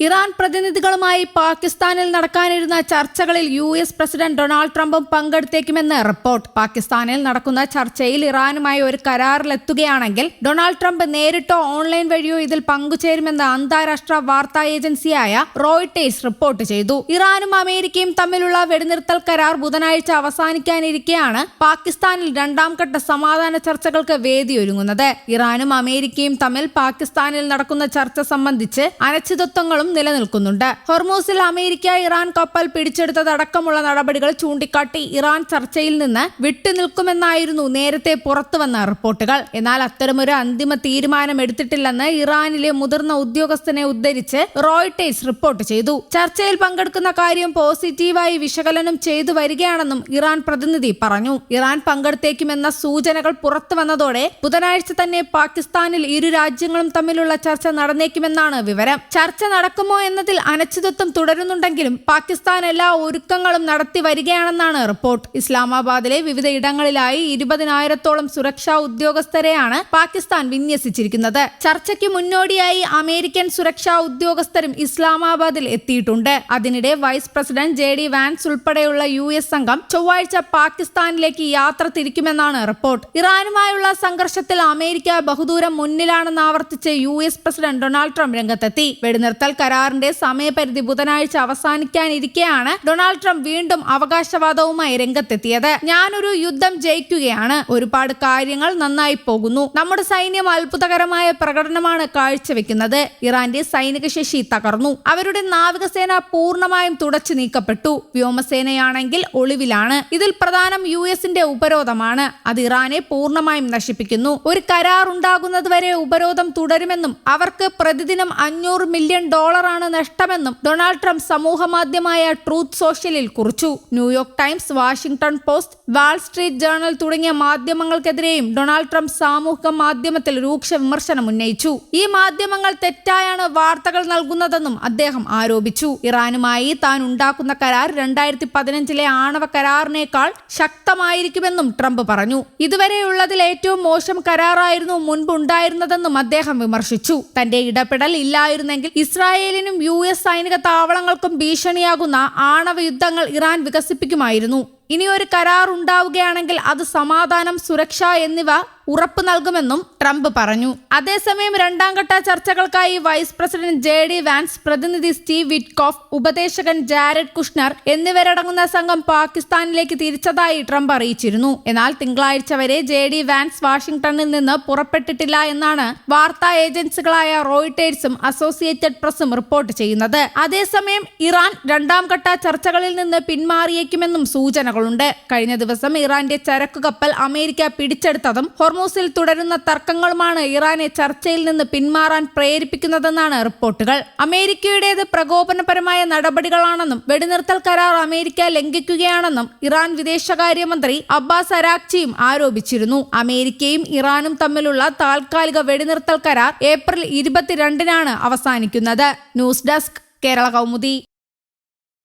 Iran പ്രതിനിധികളുമായി പാകിസ്ഥാനിൽ നടക്കാനിരുന്ന ചർച്ചകളിൽ US പ്രസിഡന്റ് ഡൊണാൾഡ് ട്രംപും പങ്കെടുത്തേക്കുമെന്ന് റിപ്പോർട്ട്. പാകിസ്ഥാനിൽ നടക്കുന്ന ചർച്ചയിൽ ഇറാനുമായി ഒരു കരാറിലെത്തുകയാണെങ്കിൽ ഡൊണാൾഡ് ട്രംപ് നേരിട്ടോ ഓൺലൈൻ വഴിയോ ഇതിൽ പങ്കുചേരുമെന്ന് അന്താരാഷ്ട്ര വാർത്താ ഏജൻസിയായ റോയിട്ടേഴ്സ് റിപ്പോർട്ട് ചെയ്തു. ഇറാനും അമേരിക്കയും തമ്മിലുള്ള വെടിനിർത്തൽ കരാർ ബുധനാഴ്ച അവസാനിക്കാനിരിക്കെയാണ് പാകിസ്ഥാനിൽ രണ്ടാം ഘട്ട സമാധാന ചർച്ചകൾക്ക് വേദിയൊരുങ്ങുന്നത്. ഇറാനും അമേരിക്കയും തമ്മിൽ പാകിസ്ഥാനിൽ നടക്കുന്ന ചർച്ച സംബന്ധിച്ച് അനിശ്ചിതത്വങ്ങളും നിലനിൽക്കുന്നുണ്ട്. ഹോർമൂസിൽ അമേരിക്ക ഇറാൻ കപ്പൽ പിടിച്ചെടുത്തതടക്കമുള്ള നടപടികൾ ചൂണ്ടിക്കാട്ടി ഇറാൻ ചർച്ചയിൽ നിന്ന് വിട്ടുനിൽക്കുമെന്നായിരുന്നു നേരത്തെ പുറത്തുവന്ന റിപ്പോർട്ടുകൾ. എന്നാൽ അത്തരമൊരു അന്തിമ തീരുമാനം എടുത്തിട്ടില്ലെന്ന് ഇറാനിലെ മുതിർന്ന ഉദ്യോഗസ്ഥനെ ഉദ്ധരിച്ച് റോയിട്ടേഴ്സ് റിപ്പോർട്ട് ചെയ്തു. ചർച്ചയിൽ പങ്കെടുക്കുന്ന കാര്യം പോസിറ്റീവായി വിശകലനം ചെയ്തു വരികയാണെന്നും ഇറാൻ പ്രതിനിധി പറഞ്ഞു. ഇറാൻ പങ്കെടുത്തേക്കുമെന്ന സൂചനകൾ പുറത്തുവന്നതോടെ ബുധനാഴ്ച തന്നെ പാകിസ്ഥാനിൽ ഇരു രാജ്യങ്ങളും തമ്മിലുള്ള ചർച്ച നടന്നേക്കുമെന്നാണ് വിവരം. ചർച്ച നടക്കുമോ എന്നതിൽ അനിശ്ചിതത്വം തുടരുന്നുണ്ടെങ്കിലും പാകിസ്ഥാൻ എല്ലാ ഒരുക്കങ്ങളും നടത്തി വരികയാണെന്നാണ് റിപ്പോർട്ട്. ഇസ്ലാമാബാദിലെ വിവിധ ഇടങ്ങളിലായി 20,000-ഓളം സുരക്ഷാ ഉദ്യോഗസ്ഥരെയാണ് പാകിസ്ഥാൻ വിന്യസിച്ചിരിക്കുന്നത്. ചർച്ചയ്ക്ക് മുന്നോടിയായി അമേരിക്കൻ സുരക്ഷാ ഉദ്യോഗസ്ഥരും ഇസ്ലാമാബാദിൽ എത്തിയിട്ടുണ്ട്. അതിനിടെ വൈസ് പ്രസിഡന്റ് JD വാൻസ് ഉൾപ്പെടെയുള്ള US സംഘം ചൊവ്വാഴ്ച പാകിസ്ഥാനിലേക്ക് യാത്ര തിരിക്കുമെന്നാണ് റിപ്പോർട്ട്. ഇറാനുമായുള്ള സംഘർഷത്തിൽ അമേരിക്ക ബഹുദൂരം മുന്നിലാണെന്ന് ആവർത്തിച്ച് US പ്രസിഡന്റ് ഡൊണാൾഡ് ട്രംപ് രംഗത്തെത്തി. വെടിനിർത്തൽ കരാറിന്റെ സമയപരിധി ബുധനാഴ്ച അവസാനിക്കാനിരിക്കെയാണ് ഡൊണാൾഡ് ട്രംപ് വീണ്ടും അവകാശവാദവുമായി രംഗത്തെത്തിയത്. ഞാനൊരു യുദ്ധം ജയിക്കുകയാണ്, ഒരുപാട് കാര്യങ്ങൾ നന്നായി പോകുന്നു, നമ്മുടെ സൈന്യം അത്ഭുതകരമായ പ്രകടനമാണ് കാഴ്ചവെക്കുന്നത്, ഇറാന്റെ സൈനിക ശേഷി തകർന്നു, അവരുടെ നാവികസേന പൂർണ്ണമായും തുടച്ചു നീക്കപ്പെട്ടു, വ്യോമസേനയാണെങ്കിൽ ഒളിവിലാണ്, ഇതിൽ പ്രധാനം US-ന്റെ ഉപരോധമാണ്, അത് ഇറാനെ പൂർണ്ണമായും നശിപ്പിക്കുന്നു, ഒരു കരാർ ഉണ്ടാകുന്നതുവരെ ഉപരോധം തുടരുമെന്നും അവർക്ക് പ്രതിദിനം $500 മില്യൺ നഷ്ടമെന്നും ഡൊണാൾഡ് ട്രംപ് സമൂഹ മാധ്യമമായ ട്രൂത്ത് സോഷ്യലിൽ കുറിച്ചു. New York times, Washington post, Wall Street journal തുടങ്ങിയ മാധ്യമങ്ങൾക്കെതിരെയും ഡൊണാൾഡ് ട്രംപ് സാമൂഹിക മാധ്യമത്തിൽ രൂക്ഷ വിമർശനം ഉന്നയിച്ചു. ഈ മാധ്യമങ്ങൾ തെറ്റായാണ് വാർത്തകൾ നൽകുന്നതെന്നും അദ്ദേഹം ആരോപിച്ചു. ഇറാനുമായി താൻ ഉണ്ടാക്കുന്ന കരാർ 2015-ലെ ആണവ കരാറിനേക്കാൾ ശക്തമായിരിക്കുമെന്നും ട്രംപ് പറഞ്ഞു. ഇതുവരെയുള്ളതിൽ ഏറ്റവും മോശം കരാറായിരുന്നു മുൻപ് ഉണ്ടായിരുന്നതെന്നും അദ്ദേഹം വിമർശിച്ചു. തന്റെ ഇടപെടൽ ഇല്ലായിരുന്നെങ്കിൽ ഇസ്രായേലിനും US സൈനിക താവളങ്ങൾക്കും ഭീഷണിയാകുന്ന ആണവ യുദ്ധങ്ങൾ ഇറാൻ വികസിപ്പിക്കുമായിരുന്നു. ഇനിയൊരു കരാർ ഉണ്ടാവുകയാണെങ്കിൽ അത് സമാധാനം, സുരക്ഷ എന്നിവ ഉറപ്പു നൽകുമെന്നും ട്രംപ് പറഞ്ഞു. അതേസമയം രണ്ടാം ഘട്ട ചർച്ചകൾക്കായി വൈസ് പ്രസിഡന്റ് JD വാൻസ്, പ്രതിനിധി സ്റ്റീവ് വിറ്റ്കോഫ്, ഉപദേശകൻ ജാരഡ് കുഷ്നർ എന്നിവരടങ്ങുന്ന സംഘം പാകിസ്ഥാനിലേക്ക് തിരിച്ചതായി ട്രംപ് അറിയിച്ചിരുന്നു. എന്നാൽ തിങ്കളാഴ്ച വരെ JD വാൻസ് വാഷിംഗ്ടണിൽ നിന്ന് പുറപ്പെട്ടിട്ടില്ല എന്നാണ് വാർത്താ ഏജൻസികളായ റോയിട്ടേഴ്സും അസോസിയേറ്റഡ് പ്രസും റിപ്പോർട്ട് ചെയ്യുന്നത്. അതേസമയം ഇറാൻ രണ്ടാം ഘട്ട ചർച്ചകളിൽ നിന്ന് പിന്മാറിയേക്കുമെന്നും സൂചനകളുണ്ട്. കഴിഞ്ഞ ദിവസം ഇറാന്റെ ചരക്കു കപ്പൽ അമേരിക്ക പിടിച്ചെടുത്തതും ഹോർമൂസിൽ തുടരുന്ന തർക്കങ്ങളുമാണ് ഇറാനെ ചർച്ചയിൽ നിന്ന് പിന്മാറാൻ പ്രേരിപ്പിക്കുന്നതെന്നാണ് റിപ്പോർട്ടുകൾ. അമേരിക്കയുടേത് പ്രകോപനപരമായ നടപടികളാണെന്നും വെടിനിർത്തൽ കരാർ അമേരിക്ക ലംഘിക്കുകയാണെന്നും ഇറാൻ വിദേശകാര്യമന്ത്രി അബ്ബാസ് അരാക്ചിയും ആരോപിച്ചിരുന്നു. അമേരിക്കയും ഇറാനും തമ്മിലുള്ള താൽക്കാലിക വെടിനിർത്തൽ കരാർ ഏപ്രിൽ 22-നാണ് അവസാനിക്കുന്നത്. News desk, Kerala Kaumudi.